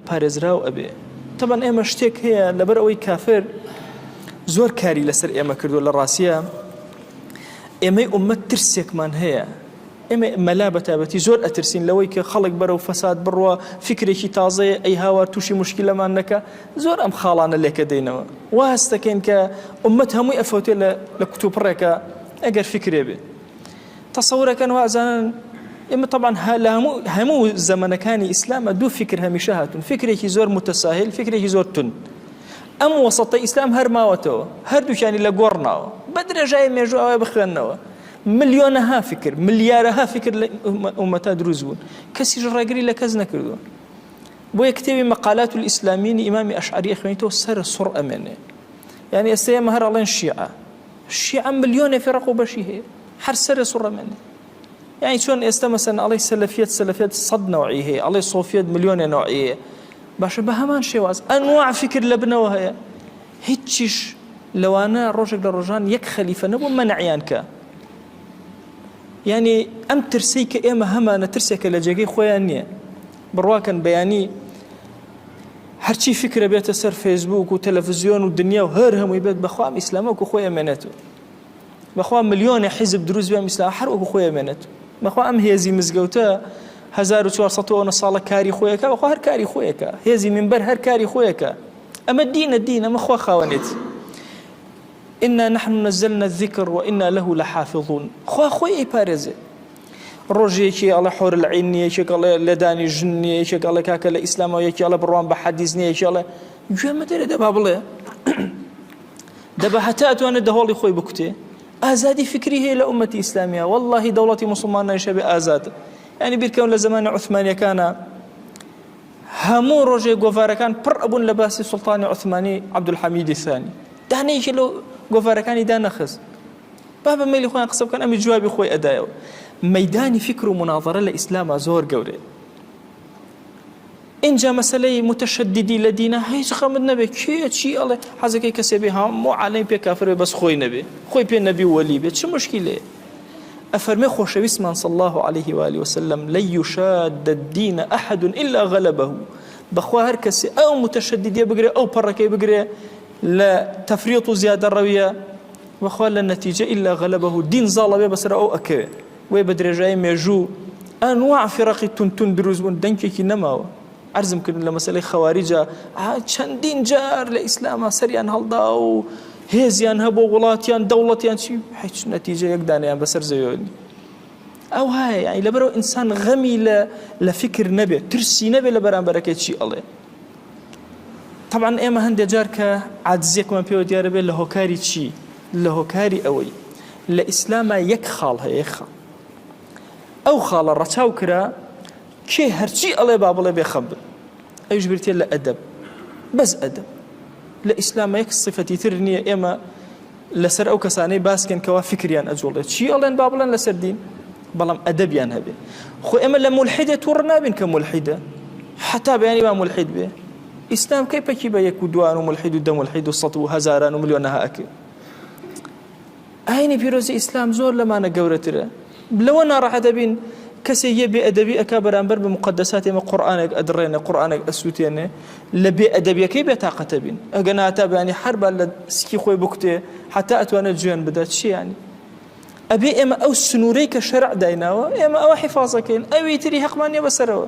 پارێزراو ئەبێ. طبعا ئێمە شتێک هەیە لەبەر ئەوەی کافر زۆر کاری لەسەر ئێمە کردو لە ڕاستیە ئێمەی ئومەت ترسێکمان هەیە. ئێمە مەلا بەتابەتی زۆر ئەترسین لەوەی کە خەڵک بەرەو فەساد بڕوە فکرێکی تازەیە ئەی هاوار تووشی موشکیلەمان نەکە زۆر ئەم خاڵانە لێکە دەینەوە وا هەست دەکەین کە ئومەت هەمووی ئەفەوتێ لە کتوپڕێکە ئەگەر فکرێ بێ. تەسەورەکەن وازانن ئێمە طبعا هەموو زەمانەکانی ئیسلامە دوو فکر هەمیشە هاتون، فکرێکی زۆر متەساهل، فکرێکی زۆر تون. ئەم وەسەطە ئیسلام هەرماوەتەوە، هەردووکیانی لە گۆڕناوە بە درێژای مێژوو ئەوە بخوێننەوە. ملیۆنەها فکر ملیارەها فکر لە ئومەتا دروست بوون، کەسیش ڕێگری لە کەس نەکردووە. بۆیە کتێبی مەقالات الئیسلامین ئیمامی ئەشعەری خوێنیتەوە سەر سوڕ ئەمێنێ. یعنی ئێستا ئێمە هەر ئەڵێن شیعە ملیۆنێ فێرەق و بەشی هەیە، هەر سەر سوڕ ئەمێنێ. يعني چۆن ئێستا مەسەن ئەڵێ سەلەفیەت 100 نەوعی هەیە، ئەڵێ سۆفیەت ملیۆنێ نەوعی هەیە. باشە بە هەمان شێواز ئەنواع فکر لە بنەوە هەیە، هیچیش لەوانە ڕۆژێک لە ڕۆژان یەک خەلیفە نەبوو مەنعیان کە. يعني ئەم ترسی کە ئێمە هەمانە ترسێکە لە جێگەی خۆیان نییە. بڕواکەن بەیانی هەرچی فکرە بێتە سەر فێسبوک و تەلەڤیزیۆن و دنیا و هەر هەمووی بێت بەخوا ئیسلامە وەکو خۆی ئەمێنێتەوە، بەخوا ملیۆنێ حیزب دروست بێ ئیسلام هەر وەکو خۆی ئەمێنێتەوە، بەخوا ئەم هێزی مزگەوتە 1400 ساڵە کاری خۆیەکە، بەخوا هەر کاری خۆیەکە، هێزی منبەر هەر کاری خۆیەکە. ئەمە دین ئەمە خوا خاوەنێت. إنا نحن نزلنا الذكر وإنا له لحافظون. خوا خوي إيبارزه ڕۆژێکی ئەڵێ حۆر العین نیە، یەکێک ئەڵێ لەدانی ژن نیە، یەکێک ئەڵێ کاکە لە ئیسلامەوە، یەکی ئەڵێ بڕوان بە حەدیث نیە، یەکی ئەڵێ گوێمە دەرێ دەبا بڵێ دەبا هەتا ئەتوانێت دەهۆڵی خۆی بکوتێ. ئازادی فکری هەیە لە ئومەتی ئیسلامیە، وەڵڵاهی دەوڵەتی موسڵمان نایشە بێ ئازادە. یعنی بیرکەون لە زمانی عوثمانیەکانە هەموو ڕۆژێک گۆڤارەکان پڕ ئەبوون لە باسی سوڵتانی عوثمانی عەبدولحەمیدی ثانی، دانەیەکی لەو گۆڤارەکانی دانەخست با بە مەیلی خۆیان قسە بکەن، ئەمی جوابی خۆی ئەدایەوە. مەیدانی فکر و مناظرە لە ئیسلامە زۆر گەورەیە. اینجا مەسەلەی متەشەدیدی لە دینە هیچ خەمت نەبێ کێ چی ئەڵێ حەزەکەی کەسێ بێ هەموو عالەمی پێ کافر بێ بەس خۆی نەبێ، خۆی پێ نەبی وەلی بێت، چ مشکلەیە؟ ئەفەرمێ خۆشەویستمان صلی الله عليه وآله وسلم لن يشاد الدين أحد إلا غلبه. بەخوا هەر کەسێ ئەو متەشەدیدیە بگرێ ئەو پەڕەکەی بگرێ لە تەفریط و زیادە ڕەویە، بەخوا لە نەتیجە إلا غلبه دین زاڵە بێ بەسەر ئەو ئەکەوێ. وێ بە درێژایی مێژوو ئەنواع فیڕەقی تون دروست بوون، دەنگێکی نەماوە. عرضم کردن لە مەسەلەی خەواریجە چەندین جار لە ئیسلامە سەریان هەڵدا و هێزیان هەبوو وڵاتیان دەوڵەتیان چی هیچ نەتیجە یەک دانیان بەسەر زەویێنی. ئەو هەیە یعنی لەبەرەوە ئینسان غەمی لە فکر نەبێت، ترسی نەبێت لە بەرامبەرەکەی چی ئەڵێ. طبعا ئێمە هەندێک جار کە عاجزێکمان پێوە دیارە بێت لە هۆکاری چی؟ لە هۆکاری ئەوەی لە ئیسلامە یەک خاڵ هەیە، یەک خاڵ. ئەو خاڵە ڕەچاو کرا کێ هەرچی ئەڵێ با بڵێ بێ خەم بن، ئەوش بریتێ لە ئەدەب، بەس ئەدەب. لە ئیسلامە یەک سفەتی تر نییە ئێمە لەسەر ئەو کەسانەی باسکەن کەوا فکریان ئەجوڵێت چی ئەڵێن با بڵێن لەسەر دین، بەڵام ئەدەبیان هەبێ. خۆ ئێمە لە مولحیدە تووڕ نابین کە مولحیدە حتا بەیانی با مولحید بێ. ئیسلام کەی پەکی بە یەک و دوان و مولحید و دە مولحید و سەد و هەزاران و ملیۆنەها ئەکرد. ئاینی پیرۆزی ئیسلام زۆر لەمانە گەورەترە. لەوە ناڕەحەتە بین کەسێک یە بێ ئەدەبی ئەکا بەرامبەر بە مقدسات ئێمە قورئانێک ئەدڕێنێ، قورئانێک ئەسووتێنێ، لە بێ ئەدەبیەکەی بێتاقەتە بین. ئەگە ناتا بەیانی هەر با لە سکی خۆی بکوتێ حتا ئەتوانێت گوێن بدات چی یانی؟ ئەبێ ئێمە ئەو سنوورەی کە شەرع دایناوە ئێمە ئەوە حیفاظەکەین، ئەوی تری حەقمان نییە بەسەرەوە.